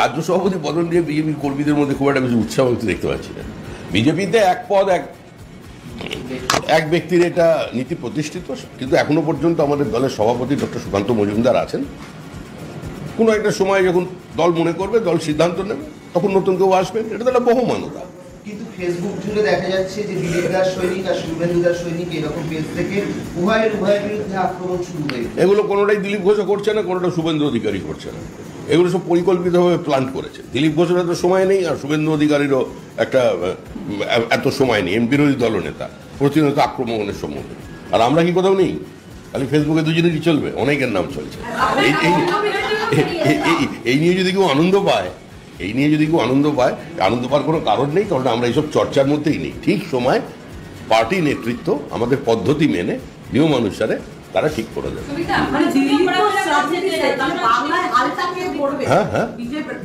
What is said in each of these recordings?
রাজ্য সভাপতি বদল নিয়ে বিজেপি কর্মীদের মধ্যে খুব একটা বেশি উৎসাহ হতে দেখতে পাচ্ছি না। বিজেপিতে এক পদ এক ব্যক্তির এটা নীতি প্রতিষ্ঠিত, কিন্তু এখনো পর্যন্ত আমাদের দলের সভাপতি ডক্টর সুকান্ত মজুমদার আছেন। কোনো একটা সময় যখন দল মনে করবে, দল সিদ্ধান্ত নেবে, তখন নতুন কেউ আসবেন। এটা তো একটা বহুমানতা। কিন্তু ফেসবুক জুড়ে দেখা যাচ্ছে যে দিলীপ দাস সৈনিক আর শুভেন্দু দাস সৈনিক এরকম পেজ থেকে উভয়ের বিরুদ্ধে আক্রমণ শুরু হয়েছে। এগুলো কোনোটাই দিলীপ ঘোষ করছে না, কোনোটা শুভেন্দু অধিকারী করছে না। এগুলো সব পরিকল্পিতভাবে প্ল্যান করেছে। দিলীপ ঘোষের এত সময় নেই, আর শুভেন্দু অধিকারীরও একটা এত সময় নেই। বিরোধী দলনেতা প্রতিনিয়ত আক্রমণের সম্মুখীন। আর আমরা কি কোথাও নেই? খালি ফেসবুকে দুজনেরই চলবে, অনেকের নাম চলছে। এই নিয়ে যদি কেউ আনন্দ পায়, আনন্দ পাওয়ার কোনো কারণ নেই, কারণ আমরা এইসব চর্চার মধ্যেই নেই। ঠিক সময় পার্টি নেতৃত্ব আমাদের পদ্ধতি মেনে নিয়ম অনুসারে তারা ঠিক করে দেবে।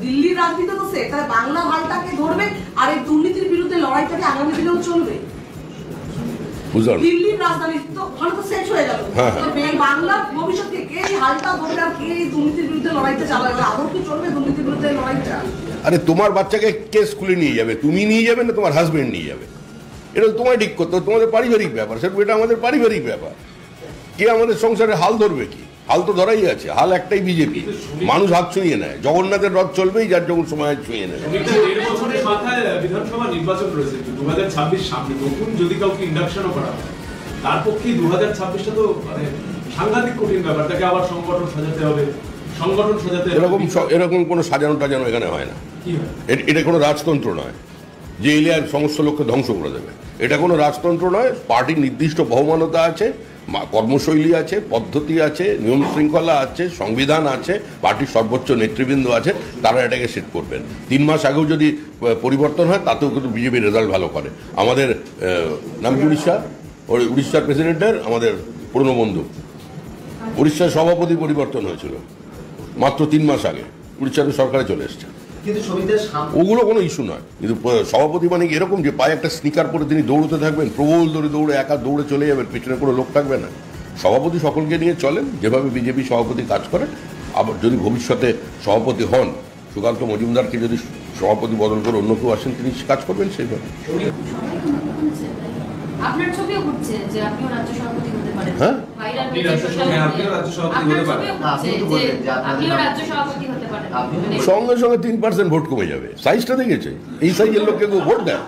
দিল্লির রাজনীতি তো সে বাংলা হালটাকে ধরবে আর এই দুর্নীতির বিরুদ্ধে লড়াইটাকে আগামী দিনেও চলবে। দিল্লির রাজধানী তো ওখানে তো শেষ হয়ে যাবে। বাংলা ভবিষ্যতে কে এই হালটা ধরবে আর কে এই দুর্নীতির বিরুদ্ধে লড়াইটা চালাবে? আদৌ কি চলবে দুর্নীতির বিরুদ্ধে লড়াইটা? আরে তোমার বাচ্চাকে কে স্কুলে নিয়ে যাবে? তুমি নিয়ে যাবে না তোমার হাজবেন্ড নিয়ে যাবে? এটা তোমায় ঠিক করতে হবে, তোমাদের পারিবারিক ব্যাপার। সেটা এটা আমাদের পারিবারিক ব্যাপার। কে আমাদের সংসারে হাল ধরবে? কি হাল তো ধরাই আছে। হাল একটাই, বিজেপি। মানুষ হাত ছুঁয়ে নেয়। জগন্নাথের রথ চলবেই যার যখন সময় ছুঁয়ে নেয়। বিধানসভা নির্বাচন রয়েছে 2026 সামনে, নতুন যদি কাউকে ইন্ডাকশনও করা হয়, তার পক্ষে 2026টা তো মানে সাংঘাতিক কঠিন ব্যাপার। তাকে আবার সংগঠন সাজাতে হবে। এরকম কোনো সাজানো টাজানো এখানে হয় না। এটা কোনো রাজতন্ত্র নয় যে এলিয়ার সমস্ত লোককে ধ্বংস করে দেবে। এটা কোনো রাজতন্ত্র নয়। পার্টির নির্দিষ্ট বহুমানতা আছে, কর্মশৈলী আছে, পদ্ধতি আছে, নিয়ম শৃঙ্খলা আছে, সংবিধান আছে, পার্টির সর্বোচ্চ নেতৃবৃন্দ আছে। তারা এটাকে সেট করবেন। 3 মাস আগেও যদি পরিবর্তন হয়, তাতেও কিন্তু বিজেপির রেজাল্ট ভালো করে। আমাদের নাম কি উড়িষ্যার প্রেসিডেন্টের আমাদের পুরনো বন্ধু, উড়িষ্যার সভাপতি পরিবর্তন হয়েছিল মাত্র 3 মাস আগে। উড়িষ্যার সরকারে চলে এসছে। ওগুলো কোনো ইস্যু নয়। কিন্তু সভাপতি মানে এরকম যে পায়ে একটা স্নিকার পরে তিনি দৌড়তে থাকবেন, প্রবল দৌড়ে একা দৌড়ে চলে যাবেন, পিছনে কোনো লোক থাকবে না। সভাপতি সকলকে নিয়ে চলেন, যেভাবে বিজেপি সভাপতি কাজ করে। আবার যদি ভবিষ্যতে সভাপতি হন, সুকান্ত মজুমদারকে যদি সভাপতি বদল করে অন্য কেউ আসেন, তিনি কাজ করবেন সেইভাবে। আপনার ছবিও ঘুরছে যে আপনিও রাজ্য সভাপতি হতে পারেন। হ্যাঁ, সঙ্গে সঙ্গে 3% ভোট কমে যাবে। সাইজটা দেখেছে? এই সাইজের লোককে কেউ ভোট দেয়?